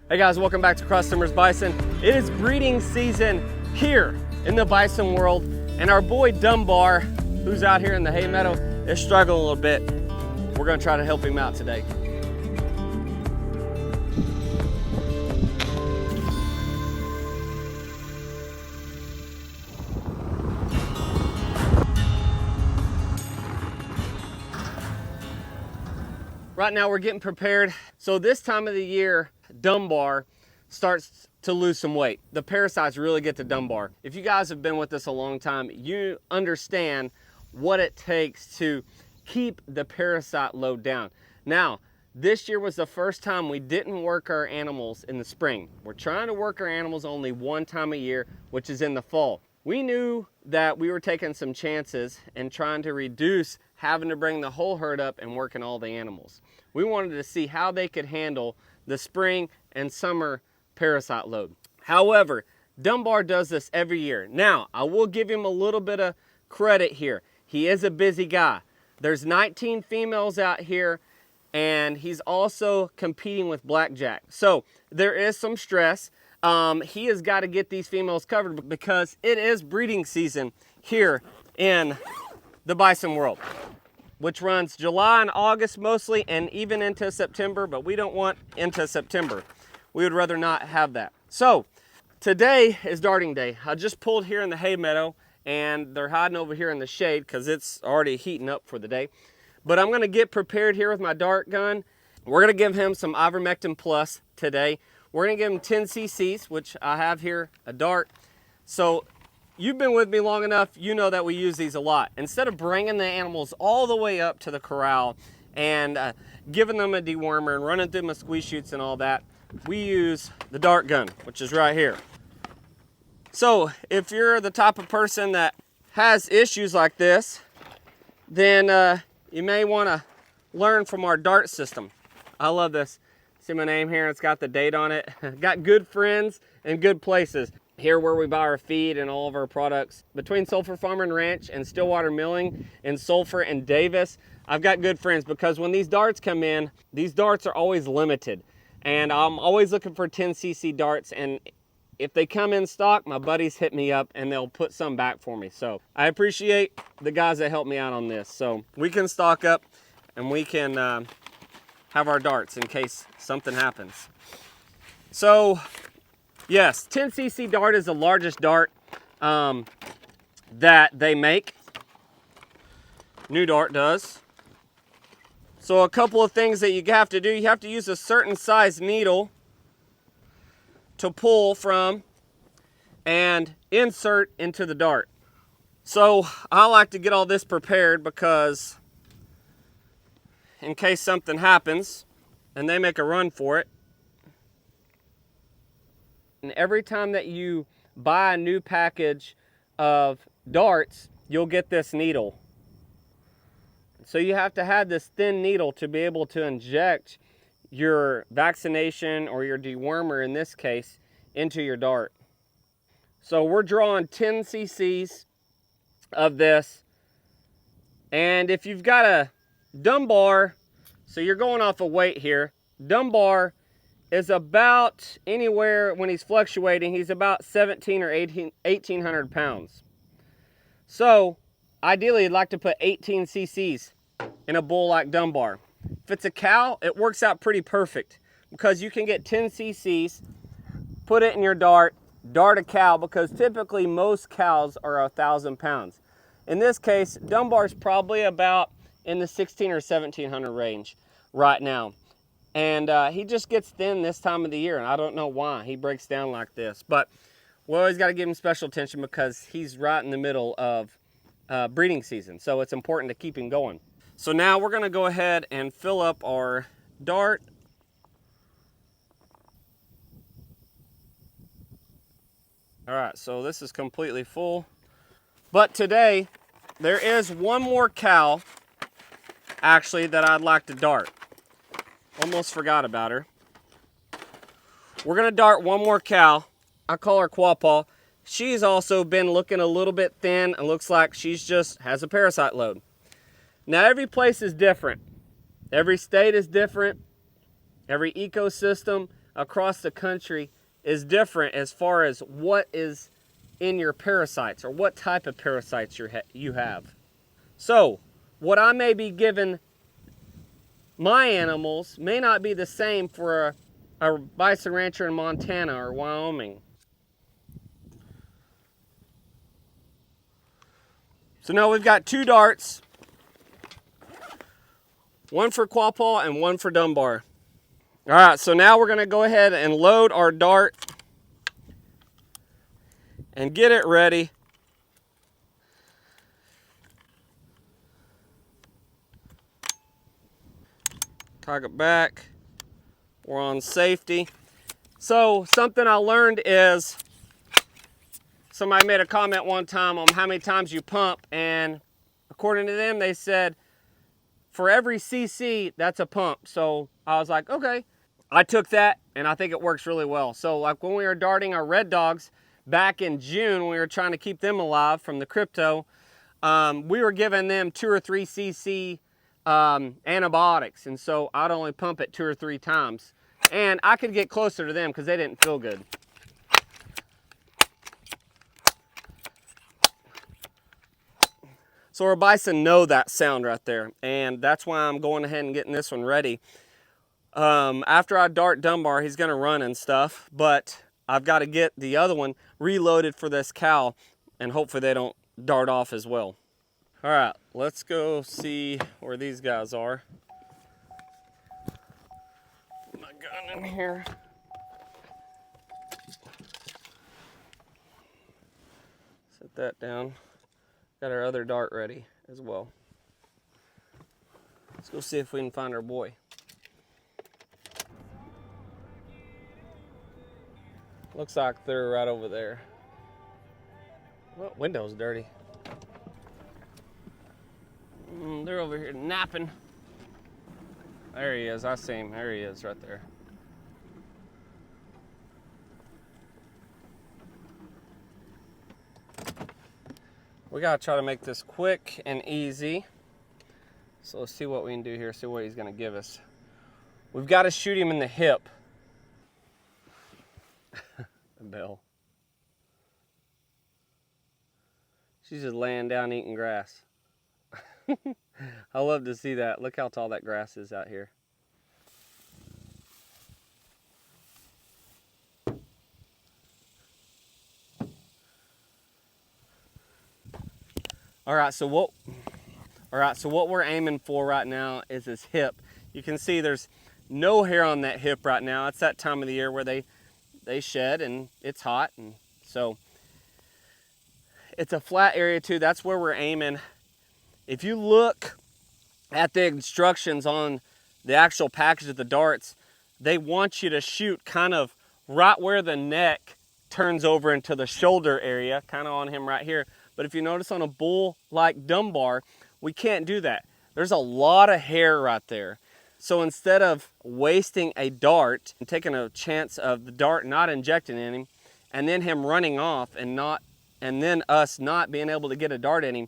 Hey guys, welcome back to Customers Bison. It is breeding season here in the bison world, and our boy Dunbar, who's out here in the hay meadow, is struggling a little bit. We're gonna try to help him out today. Right now we're getting prepared. So this time of the year, Dumbar starts to lose some weight. The parasites really get to Dumbar. If you guys have been with us a long time, you understand what it takes to keep the parasite load down. Now, this year was the first time we didn't work our animals in the spring. We're trying to work our animals only one time a year, which is in the fall. We knew that we were taking some chances and trying to reduce having to bring the whole herd up and working all the animals. We wanted to see how they could handle the spring and summer parasite load. However, Dunbar does this every year. Now, I will give him a little bit of credit here. He is a busy guy. There's 19 females out here, and he's also competing with blackjack. So there is some stress. He has got to get these females covered because it is breeding season here in the bison world, which runs July and August mostly, and even into September, but we don't want into September. We would rather not have that. So today is darting day. I just pulled here in the hay meadow, and they're hiding over here in the shade because it's already heating up for the day. But I'm gonna get prepared here with my dart gun. We're gonna give him some ivermectin plus today. We're gonna give him 10 cc's, which I have here, a dart. So you've been with me long enough, you know that we use these a lot. Instead of bringing the animals all the way up to the corral and giving them a dewormer and running through my squeeze chutes and all that, we use the dart gun, which is right here. So if you're the type of person that has issues like this, then you may want to learn from our dart system. I love this. See my name here, it's got the date on it. Got good friends and good places. Here where we buy our feed and all of our products. Between Sulphur Farm and Ranch and Stillwater Milling and Sulphur and Davis, I've got good friends because when these darts come in, these darts are always limited. And I'm always looking for 10 cc darts, and if they come in stock, my buddies hit me up and they'll put some back for me. So I appreciate the guys that help me out on this. So we can stock up and we can have our darts in case something happens. So yes, 10 cc dart is the largest dart that they make. New Dart does. So a couple of things that you have to do, you have to use a certain size needle to pull from and insert into the dart. So I like to get all this prepared because in case something happens and they make a run for it. And every time that you buy a new package of darts, you'll get this needle. So you have to have this thin needle to be able to inject your vaccination or your dewormer, in this case, into your dart. So we're drawing 10 cc's of this. And if you've got a Dumbar, so you're going off of weight here, Dumbar is about anywhere, when he's fluctuating, he's about 17 or 1800 pounds. So ideally you'd like to put 18 cc's in a bull like Dunbar. If it's a cow, it works out pretty perfect because you can get 10 cc's, put it in your dart a cow, because typically most cows are 1,000 pounds. In this case, Dunbar's probably about in the 16 or 1700 range right now. And he just gets thin this time of the year, and I don't know why he breaks down like this. But we always got to give him special attention because he's right in the middle of breeding season, so it's important to keep him going. So now we're going to go ahead and fill up our dart. All right, so this is completely full. But today, there is one more cow, actually, that I'd like to dart. Almost forgot about her. We're gonna dart one more cow. I call her Quapaw. She's also been looking a little bit thin and looks like she's just has a parasite load. Now every place is different. Every state is different. Every ecosystem. across the country is different as far as what is in your parasites or what type of parasites you have. So what I may be giving my animals may not be the same for a bison rancher in Montana or Wyoming. So now we've got 2 darts, one for quapaw and one for Dunbar. All right, so now we're gonna go ahead and load our dart and get it ready. Cock it back. We're on safety. So something I learned is, somebody made a comment one time on how many times you pump, and according to them, they said for every cc, that's a pump. So I was like, okay. I took that, and I think it works really well. So like when we were darting our red dogs back in June, when we were trying to keep them alive from the crypto, we were giving them 2 or 3 cc antibiotics, and so I'd only pump it 2 or 3 times, and I could get closer to them because they didn't feel good. So our bison know that sound right there, and that's why I'm going ahead and getting this one ready. After I dart Dunbar, he's gonna run and stuff, but I've got to get the other one reloaded for this cow, and hopefully they don't dart off as well. All right, let's go see where these guys are. Put my gun in here. Set that down. Got our other dart ready as well. Let's go see if we can find our boy. Looks like they're right over there. Well, window's dirty. They're over here napping. There he is, I see him. There he is right there. We gotta try to make this quick and easy. So let's see what we can do here, see what he's gonna give us. We've got to shoot him in the hip. The bell. She's just laying down eating grass. I love to see that. Look how tall that grass is out here. All right, so what we're aiming for right now is his hip. You can see there's no hair on that hip right now. It's that time of the year where they shed and it's hot, and so it's a flat area too. That's where we're aiming. If you look at the instructions on the actual package of the darts, they want you to shoot kind of right where the neck turns over into the shoulder area, kind of on him right here. But if you notice on a bull like Dumbar, we can't do that. There's a lot of hair right there. So instead of wasting a dart and taking a chance of the dart not injecting in him, and then him running off and then us not being able to get a dart in him,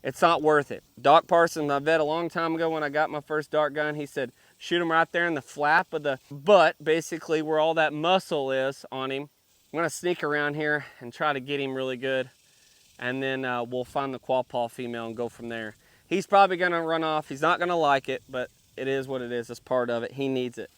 it's not worth it. Doc Parsons, my vet, a long time ago when I got my first dart gun, he said, shoot him right there in the flap of the butt, basically where all that muscle is on him. I'm gonna sneak around here and try to get him really good, and then we'll find the quapaw female and go from there. He's probably gonna run off. He's not gonna like it, but it is what it is. It's part of it. He needs it.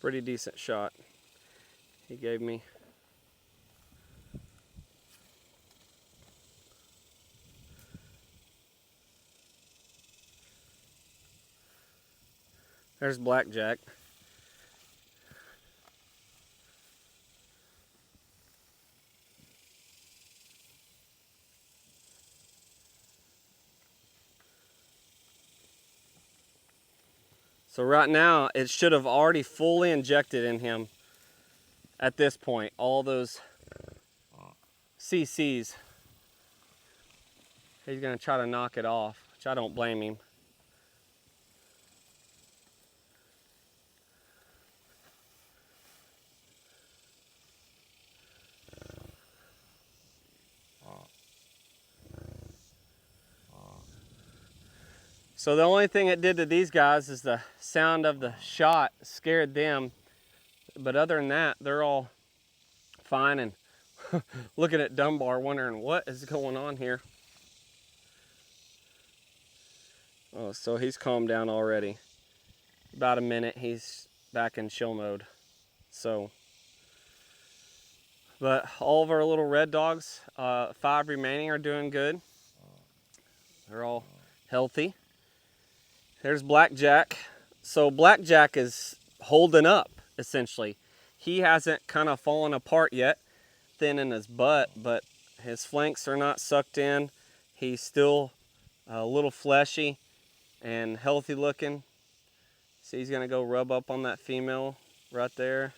Pretty decent shot he gave me. There's Blackjack. So right now, it should have already fully injected in him at this point. All those CCs. He's gonna try to knock it off, which I don't blame him. So the only thing it did to these guys is the sound of the shot scared them. But other than that, they're all fine and looking at Dunbar wondering what is going on here. Oh, so he's calmed down already. About a minute, he's back in chill mode. So, but all of our little red dogs, 5 remaining, are doing good. They're all healthy. There's Blackjack. So Blackjack is holding up, essentially. He hasn't kind of fallen apart yet, thin in his butt, but his flanks are not sucked in. He's still a little fleshy and healthy looking. So he's gonna go rub up on that female right there.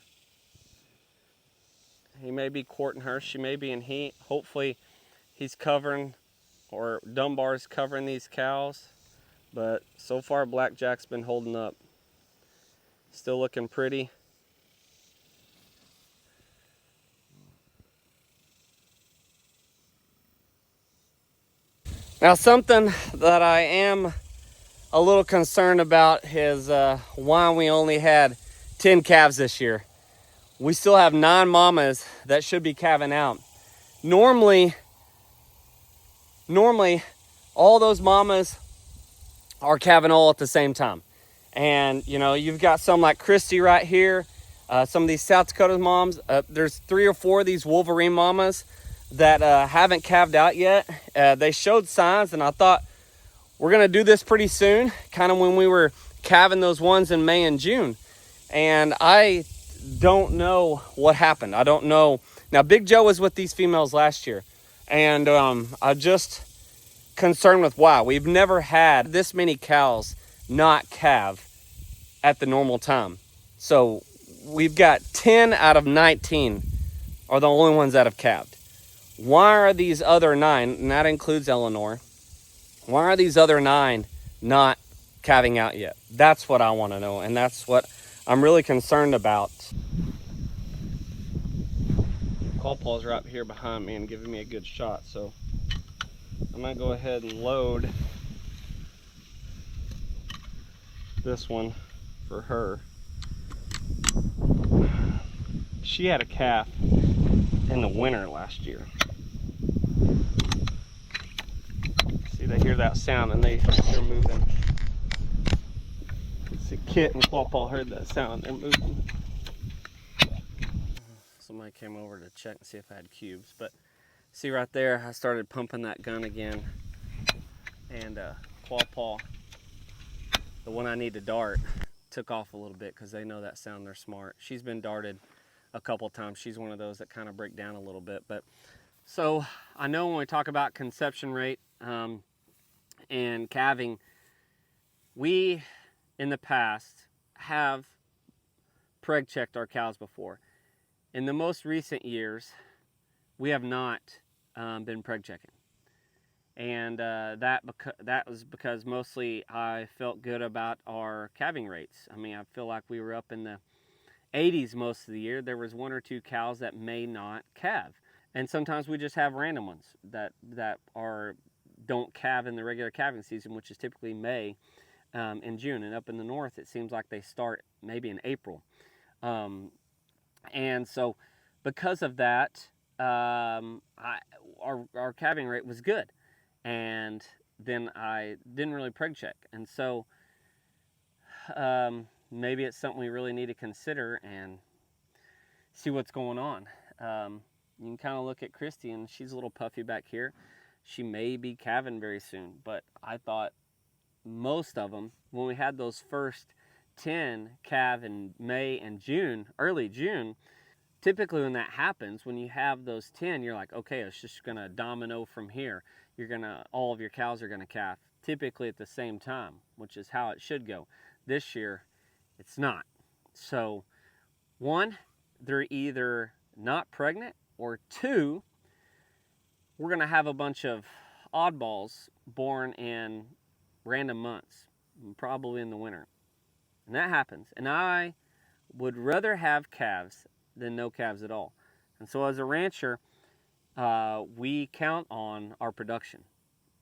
He may be courting her, she may be in heat. Hopefully he's covering, or Dumbar's covering these cows. But so far, Blackjack's been holding up. Still looking pretty. Now, something that I am a little concerned about is why we only had 10 calves this year. We still have 9 mamas that should be calving out. Normally, all those mamas are calving all at the same time. And you know, you've got some like Christy right here, some of these South Dakota moms. There's 3 or 4 of these Wolverine mamas that haven't calved out yet. They showed signs, and I thought we're gonna do this pretty soon, kind of when we were calving those ones in May and June. And I don't know what happened. I don't know. Now, Big Joe was with these females last year, and I just concerned with why. We've never had this many cows not calve at the normal time. So we've got 10 out of 19 are the only ones that have calved. Why are these other 9, and that includes Eleanor, why are these other 9 not calving out yet? That's what I want to know, and that's what I'm really concerned about. Paul's right here behind me and giving me a good shot, so I'm gonna go ahead and load this one for her. She had a calf in the winter last year. See, they hear that sound and they're moving. See, Kit and Paul heard that sound, they're moving. Somebody came over to check and see if I had cubes, but see right there, I started pumping that gun again, and Paw, the one I need to dart, took off a little bit because they know that sound, they're smart. She's been darted a couple times. She's one of those that kind of break down a little bit. But so I know when we talk about conception rate and calving, we in the past have preg checked our cows before. In the most recent years, we have not been preg checking. And that was because mostly I felt good about our calving rates. I mean, I feel like we were up in the 80s most of the year. There was 1 or 2 cows that may not calve. And sometimes we just have random ones that don't calve in the regular calving season, which is typically May and June. And up in the north, it seems like they start maybe in April. And so because of that, our calving rate was good. And then I didn't really preg check. And so maybe it's something we really need to consider and see what's going on. You can kind of look at Christy, and she's a little puffy back here. She may be calving very soon, but I thought most of them, when we had those first 10 calve in May and June, early June, typically when that happens, when you have those 10, you're like, okay, it's just gonna domino from here. All of your cows are gonna calve typically at the same time, which is how it should go. This year, it's not. So one, they're either not pregnant, or two, we're gonna have a bunch of oddballs born in random months, probably in the winter. And that happens. And I would rather have calves than no calves at all. And so as a rancher, we count on our production.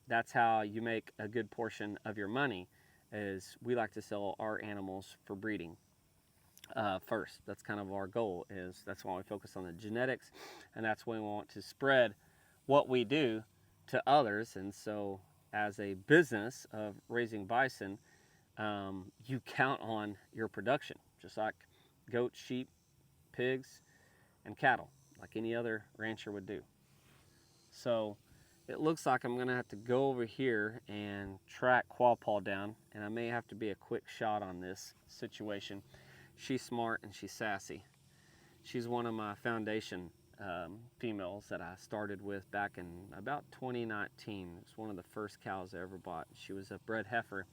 That's how you make a good portion of your money, is we like to sell our animals for breeding first. That's kind of our goal. That's why we focus on the genetics, and that's why we want to spread what we do to others. And so as a business of raising bison, you count on your production, just like goats, sheep, pigs, and cattle, like any other rancher would do. So it looks like I'm gonna have to go over here and track Quapaw down, and I may have to be a quick shot on this situation. She's smart and she's sassy. She's one of my foundation females that I started with back in about 2019. It's one of the first cows I ever bought. She was a bred heifer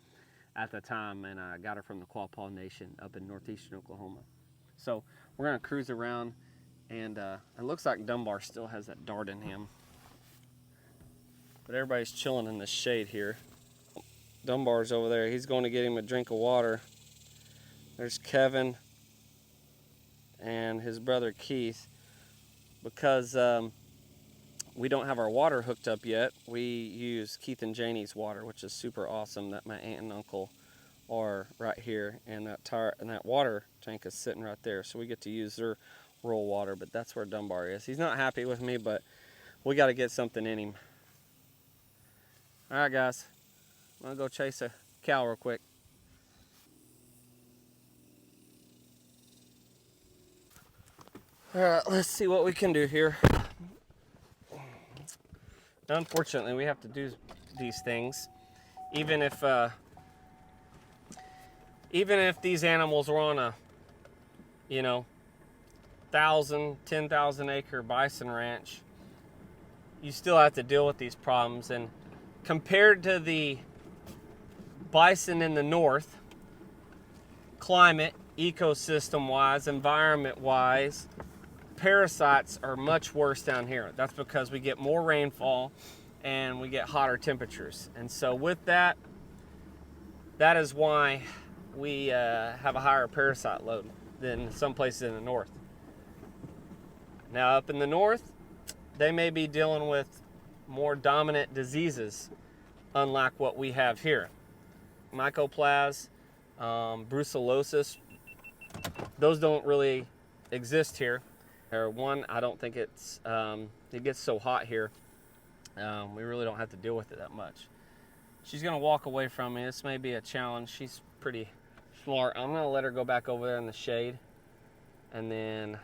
at the time, and I got her from the Quapaw Nation up in northeastern Oklahoma. So we're gonna cruise around, and it looks like Dunbar still has that dart in him. But everybody's chilling in the shade here. Dunbar's over there. He's going to get him a drink of water. There's Kevin and his brother Keith. Because we don't have our water hooked up yet, we use Keith and Janie's water, which is super awesome, that my aunt and uncle are right here, and that water tank is sitting right there, so we get to use their rural water. But that's where Dunbar is. He's not happy with me, but we got to get something in him. All right, guys, I'm gonna go chase a cow real quick. All right, let's see what we can do here. Unfortunately, we have to do these things, even if these animals were on a 10,000 acre bison ranch. You still have to deal with these problems, and compared to the bison in the north, climate, ecosystem wise, environment wise, parasites are much worse down here. That's because we get more rainfall and we get hotter temperatures. And so with that is why we have a higher parasite load than some places in the north. Now up in the north, they may be dealing with more dominant diseases, unlike what we have here. Mycoplasma, brucellosis, those don't really exist here. Or one, I don't think it gets so hot here. We really don't have to deal with it that much. She's gonna walk away from me. This may be a challenge. She's pretty smart. I'm gonna let her go back over there in the shade, and then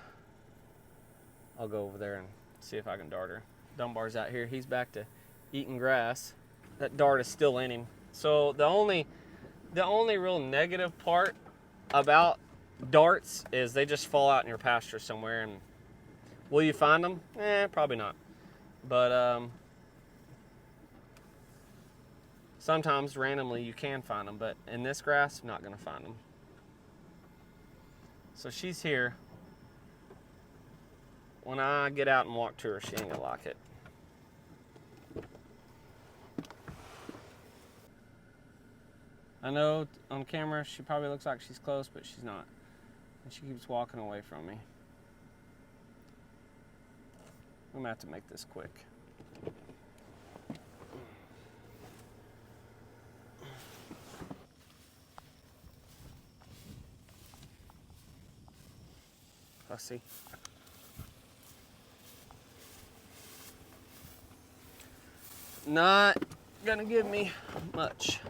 I'll go over there and see if I can dart her. Dunbar's out here. He's back to eating grass. That dart is still in him. So the only real negative part about darts is they just fall out in your pasture somewhere. And will you find them? Probably not. But sometimes randomly you can find them. But in this grass, I'm not going to find them. So she's here. When I get out and walk to her, she ain't going to like it. I know on camera she probably looks like she's close, but she's not. And she keeps walking away from me. I'm gonna have to make this quick. Fussy. Not gonna give me much.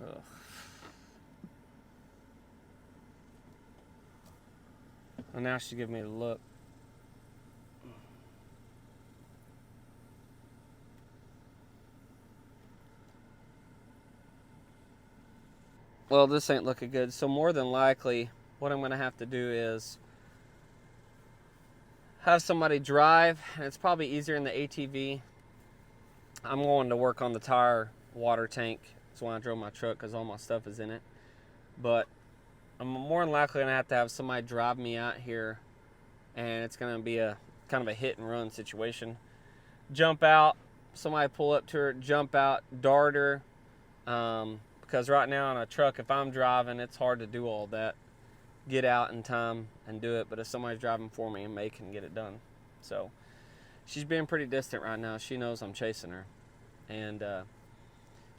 Ugh. And now she's giving me the look. Well, this ain't looking good. So more than likely, what I'm gonna have to do is have somebody drive, and it's probably easier in the ATV. I'm going to work on the tire water tank. That's why I drove my truck, because all my stuff is in it. But I'm more than likely gonna have to have somebody drive me out here, and it's gonna be a kind of a hit and run situation. Jump out, somebody pull up to her, jump out, dart her. Because right now on a truck, if I'm driving, it's hard to do all that. Get out in time and do it, but if somebody's driving for me, and they can get it done. So she's being pretty distant right now. She knows I'm chasing her, and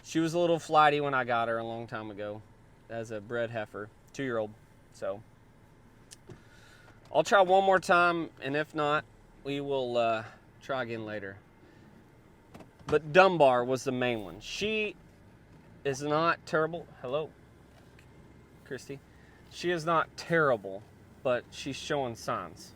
she was a little flighty when I got her a long time ago as a bred heifer, 2-year-old. So I'll try one more time, and if not, we will try again later. But Dunbar was the main one. She is not terrible. Hello, Christy. She is not terrible, but she's showing signs.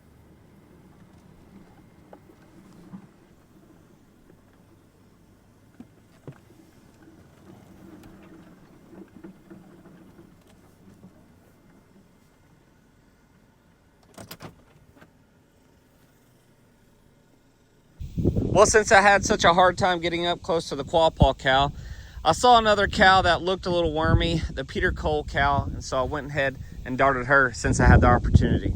Well, since I had such a hard time getting up close to the quapaw cow, I saw another cow that looked a little wormy, the Peter Cole cow, and so I went ahead and darted her since I had the opportunity.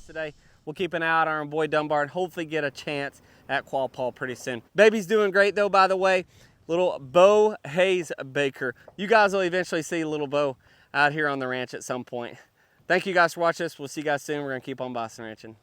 Today, we'll keep an eye out on our boy Dumbar and hopefully get a chance at quapaw pretty soon. Baby's doing great though, by the way. Little Bo Hayes Baker. You guys will eventually see little Bo out here on the ranch at some point. Thank you guys for watching this. We'll see you guys soon. We're gonna keep on bison ranching.